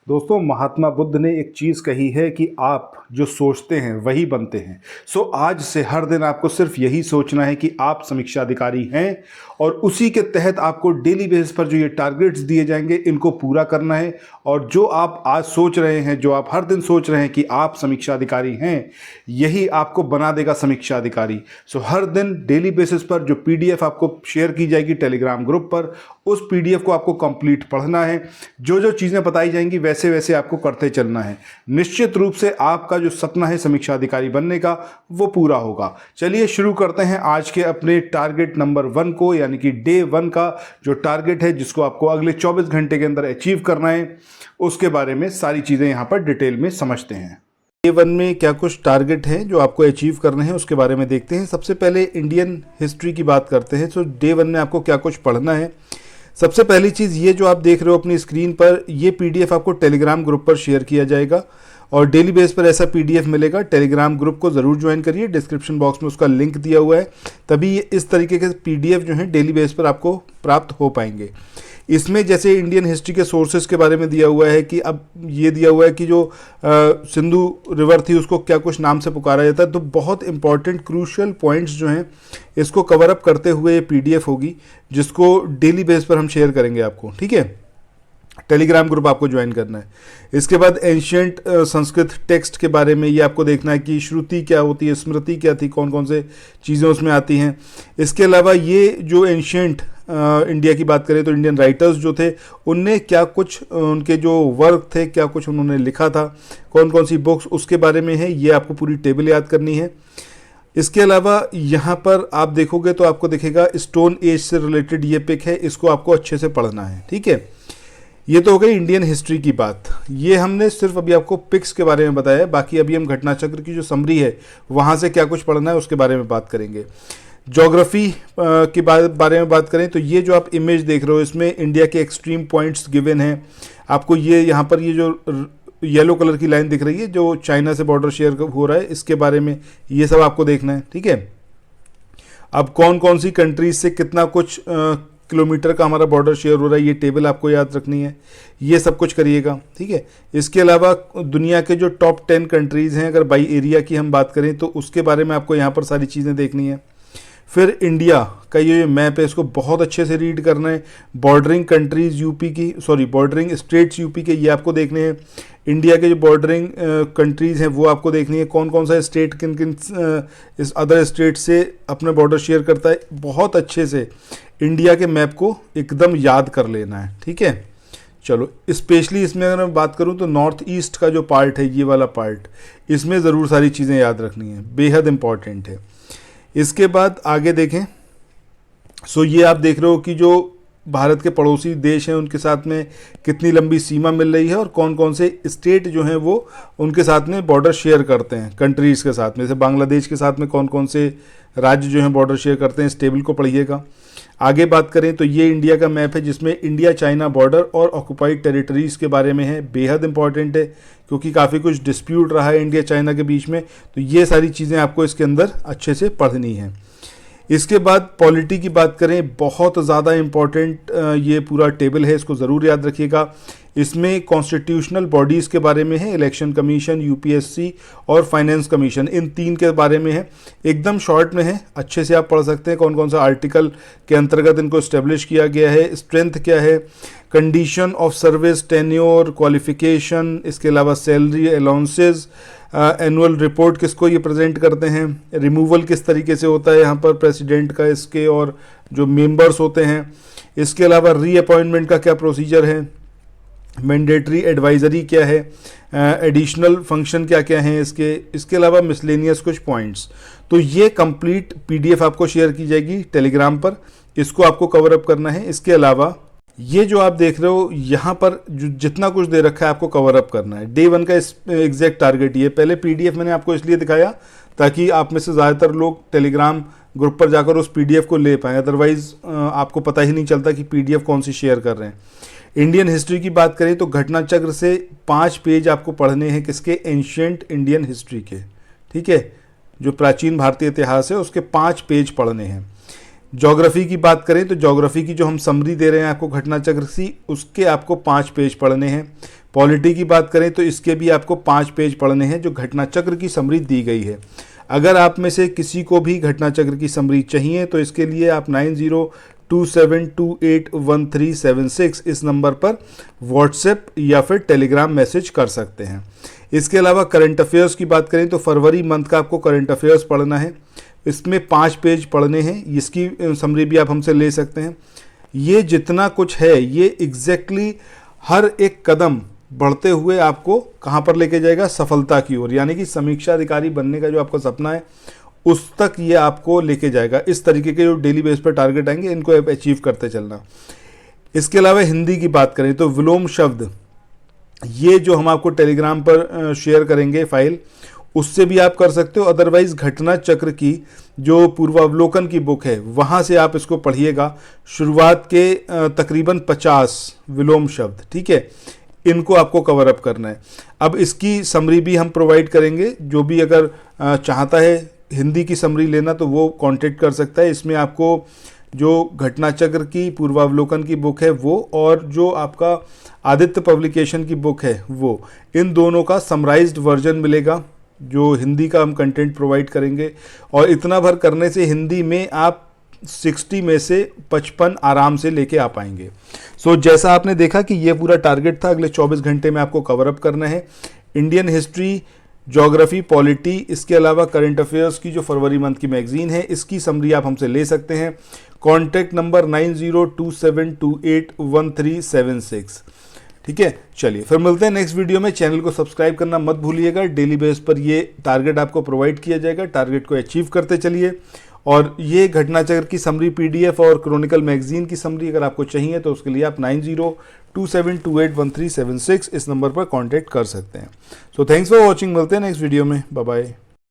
दोस्तों, महात्मा बुद्ध ने एक चीज़ कही है कि आप जो सोचते हैं वही बनते हैं। सो आज से हर दिन आपको सिर्फ यही सोचना है कि आप समीक्षा अधिकारी हैं और उसी के तहत आपको डेली बेसिस पर जो ये टारगेट्स दिए जाएंगे इनको पूरा करना है। और जो आप आज सोच रहे हैं, जो आप हर दिन सोच रहे हैं कि आप समीक्षा अधिकारी हैं, यही आपको बना देगा समीक्षा अधिकारी। सो हर दिन डेली बेसिस पर जो पीडीएफ आपको शेयर की जाएगी टेलीग्राम ग्रुप पर, उस पीडीएफ को आपको कंप्लीट पढ़ना है। जो जो चीज़ें बताई जाएंगी वैसे वैसे आपको करते चलना है। निश्चित रूप से आपका जो सपना है समीक्षा अधिकारी बनने का, वो पूरा होगा। चलिए शुरू करते हैं आज के अपने टारगेट नंबर 1 को, यानी कि डे 1 का जो टारगेट है जिसको आपको अगले 24 घंटे के अंदर अचीव करना है, उसके बारे में सारी चीज़ें यहाँ पर डिटेल में समझते हैं। डे 1 में क्या कुछ टारगेट हैं जो आपको अचीव करने हैं उसके बारे में देखते हैं। सबसे पहले इंडियन हिस्ट्री की बात करते हैं। तो डे 1 में आपको क्या कुछ पढ़ना है। सबसे पहली चीज़, ये जो आप देख रहे हो अपनी स्क्रीन पर, ये पीडीएफ आपको टेलीग्राम ग्रुप पर शेयर किया जाएगा और डेली बेस पर ऐसा पीडीएफ मिलेगा। टेलीग्राम ग्रुप को ज़रूर ज्वाइन करिए, डिस्क्रिप्शन बॉक्स में उसका लिंक दिया हुआ है, तभी इस तरीके के पीडीएफ जो हैं डेली बेस पर आपको प्राप्त हो पाएंगे। इसमें जैसे इंडियन हिस्ट्री के सोर्सेज के बारे में दिया हुआ है कि अब ये दिया हुआ है कि जो सिंधु रिवर थी उसको क्या कुछ नाम से पुकारा जाता है। तो बहुत इंपॉर्टेंट क्रूशियल पॉइंट्स जो हैं इसको कवर अप करते हुए ये पीडीएफ होगी, जिसको डेली बेस पर हम शेयर करेंगे आपको। ठीक है, टेलीग्राम ग्रुप आपको ज्वाइन करना है। इसके बाद एंशियंट संस्कृत टेक्स्ट के बारे में ये आपको देखना है कि श्रुति क्या होती है, स्मृति क्या थी, कौन कौन से चीज़ें उसमें आती हैं। इसके अलावा ये जो एंशियंट इंडिया की बात करें तो इंडियन राइटर्स जो थे उनने क्या कुछ, उनके जो वर्क थे, क्या कुछ उन्होंने लिखा था, कौन कौन सी बुक्स, उसके बारे में है। ये आपको पूरी टेबल याद करनी है। इसके अलावा यहाँ पर आप देखोगे तो आपको दिखेगा स्टोन एज से रिलेटेड ये पिक है, इसको आपको अच्छे से पढ़ना है। ठीक है, ये तो हो गई इंडियन हिस्ट्री की बात। ये हमने सिर्फ अभी आपको पिक्स के बारे में बताया है, बाकी अभी हम घटनाचक्र की जो समरी है वहाँ से क्या कुछ पढ़ना है उसके बारे में बात करेंगे। ज्योग्राफी के बारे में बात करें तो ये जो आप इमेज देख रहे हो इसमें इंडिया के एक्सट्रीम पॉइंट्स गिवन हैं आपको। ये यहाँ पर ये जो येलो कलर की लाइन दिख रही है जो चाइना से बॉर्डर शेयर हो रहा है, इसके बारे में ये सब आपको देखना है। ठीक है, अब कौन कौन सी कंट्रीज से कितना कुछ किलोमीटर का हमारा बॉर्डर शेयर हो रहा है, ये टेबल आपको याद रखनी है। ये सब कुछ करिएगा। ठीक है, इसके अलावा दुनिया के जो टॉप 10 कंट्रीज़ हैं, अगर बाई एरिया की हम बात करें तो उसके बारे में आपको यहाँ पर सारी चीज़ें देखनी है। फिर इंडिया का ये मैप है, इसको बहुत अच्छे से रीड करना है। बॉर्डरिंग कंट्रीज़ यूपी की, बॉर्डरिंग स्टेट्स यूपी के, ये आपको देखने हैं। इंडिया के जो बॉर्डरिंग कंट्रीज़ हैं वो आपको देखनी है। कौन कौन सा स्टेट किन किन इस अदर स्टेट से अपने बॉर्डर शेयर करता है, बहुत अच्छे से इंडिया के मैप को एकदम याद कर लेना है। ठीक है, चलो स्पेशली इसमें अगर मैं बात करूं तो नॉर्थ ईस्ट का जो पार्ट है, ये वाला पार्ट, इसमें ज़रूर सारी चीज़ें याद रखनी है, बेहद इम्पॉर्टेंट है। इसके बाद आगे देखें। ये आप देख रहे हो कि जो भारत के पड़ोसी देश हैं उनके साथ में कितनी लंबी सीमा मिल रही है और कौन कौन से स्टेट जो हैं वो उनके साथ में बॉर्डर शेयर करते हैं कंट्रीज़ के साथ में। जैसे बांग्लादेश के साथ में कौन कौन से राज्य जो हैं बॉर्डर शेयर करते हैं, इस टेबल को पढ़िएगा। आगे बात करें तो ये इंडिया का मैप है जिसमें इंडिया चाइना बॉर्डर और ऑक्युपाइड टेरिटरीज़ के बारे में है। बेहद इंपॉर्टेंट है क्योंकि काफ़ी कुछ डिस्प्यूट रहा है इंडिया चाइना के बीच में, तो ये सारी चीज़ें आपको इसके अंदर अच्छे से पढ़नी है। इसके बाद पॉलिटी की बात करें, बहुत ज़्यादा इम्पॉर्टेंट ये पूरा टेबल है, इसको ज़रूर याद रखिएगा। इसमें कॉन्स्टिट्यूशनल बॉडीज़ के बारे में है, इलेक्शन कमीशन, यूपीएससी और फाइनेंस कमीशन, इन 3 के बारे में है। एकदम शॉर्ट में है, अच्छे से आप पढ़ सकते हैं कौन कौन सा आर्टिकल के अंतर्गत इनको इस्टेब्लिश किया गया है, स्ट्रेंथ क्या है, condition of service, tenure, qualification, इसके अलावा सैलरी, अलाउंसेज, एनुअल रिपोर्ट किसको ये प्रेजेंट करते हैं, रिमूवल किस तरीके से होता है यहाँ पर प्रेसिडेंट का, इसके और जो मेंबर्स होते हैं। इसके अलावा रीअपॉइंटमेंट का क्या प्रोसीजर है, मैंडेटरी एडवाइजरी क्या है, एडिशनल फंक्शन क्या क्या हैं इसके अलावा मिसलेनियस कुछ पॉइंट्स। तो ये कंप्लीट पीडीएफ आपको शेयर की जाएगी टेलीग्राम पर, इसको आपको कवर अप करना है। इसके अलावा ये जो आप देख रहे हो यहाँ पर जितना कुछ दे रखा है आपको कवर अप करना है। डे 1 का एग्जैक्ट टारगेट ये। पहले पीडीएफ मैंने आपको इसलिए दिखाया ताकि आप में से ज़्यादातर लोग टेलीग्राम ग्रुप पर जाकर उस पीडीएफ को ले पाएँ, अदरवाइज़ आपको पता ही नहीं चलता कि पीडीएफ कौन सी शेयर कर रहे हैं। इंडियन हिस्ट्री की बात करें तो घटनाचक्र से 5 पेज आपको पढ़ने हैं, किसके, एंशियंट इंडियन हिस्ट्री के। ठीक है, जो प्राचीन भारतीय इतिहास है उसके 5 पेज पढ़ने हैं। ज्योग्राफी की बात करें तो ज्योग्राफी की जो हम समरी दे रहे हैं आपको घटना चक्र की, उसके आपको 5 पेज पढ़ने हैं। पॉलिटी की बात करें तो इसके भी आपको 5 पेज पढ़ने हैं जो घटना चक्र की समरी दी गई है। अगर आप में से किसी को भी घटना चक्र की समरी चाहिए तो इसके लिए आप 9027281376 इस नंबर पर व्हाट्सएप या फिर टेलीग्राम मैसेज कर सकते हैं। इसके अलावा करंट अफेयर्स की बात करें तो फरवरी मंथ का आपको करंट अफेयर्स पढ़ना है। इसमें 5 पेज पढ़ने हैं, इसकी समरी भी आप हमसे ले सकते हैं। ये जितना कुछ है ये एग्जैक्टली हर एक कदम बढ़ते हुए आपको कहाँ पर लेके जाएगा, सफलता की ओर, यानी कि समीक्षा अधिकारी बनने का जो आपका सपना है उस तक ये आपको लेके जाएगा। इस तरीके के जो डेली बेस पर टारगेट आएंगे इनको आप अचीव करते चलना। इसके अलावा हिंदी की बात करें तो विलोम शब्द, ये जो हम आपको टेलीग्राम पर शेयर करेंगे फाइल, उससे भी आप कर सकते हो। अदरवाइज घटना चक्र की जो पूर्वावलोकन की बुक है वहाँ से आप इसको पढ़िएगा। शुरुआत के तकरीबन 50 विलोम शब्द, ठीक है, इनको आपको कवर अप करना है। अब इसकी समरी भी हम प्रोवाइड करेंगे। जो भी अगर चाहता है हिंदी की समरी लेना तो वो कांटेक्ट कर सकता है। इसमें आपको जो घटना चक्र की पूर्वावलोकन की बुक है वो और जो आपका आदित्य पब्लिकेशन की बुक है वो, इन दोनों का समराइज्ड वर्जन मिलेगा जो हिंदी का हम कंटेंट प्रोवाइड करेंगे। और इतना भर करने से हिंदी में आप 60 में से 55 आराम से लेके आ पाएंगे। सो जैसा आपने देखा कि ये पूरा टारगेट था, अगले 24 घंटे में आपको कवर अप करना है। इंडियन हिस्ट्री, ज्योग्राफी, पॉलिटी, इसके अलावा करंट अफेयर्स की जो फरवरी मंथ की मैगजीन है इसकी समरी आप हमसे ले सकते हैं। कॉन्टैक्ट नंबर 9027281376, ठीक है। चलिए फिर मिलते हैं नेक्स्ट वीडियो में। चैनल को सब्सक्राइब करना मत भूलिएगा। डेली बेस पर ये टारगेट आपको प्रोवाइड किया जाएगा, टारगेट को अचीव करते चलिए। और ये घटना चक्र की समरी पीडीएफ और क्रॉनिकल मैगजीन की समरी अगर आपको चाहिए तो उसके लिए आप 9027281376 इस नंबर पर कांटेक्ट कर सकते हैं। सो थैंक्स फॉर वॉचिंग, मिलते हैं नेक्स्ट वीडियो में, बाय बाय।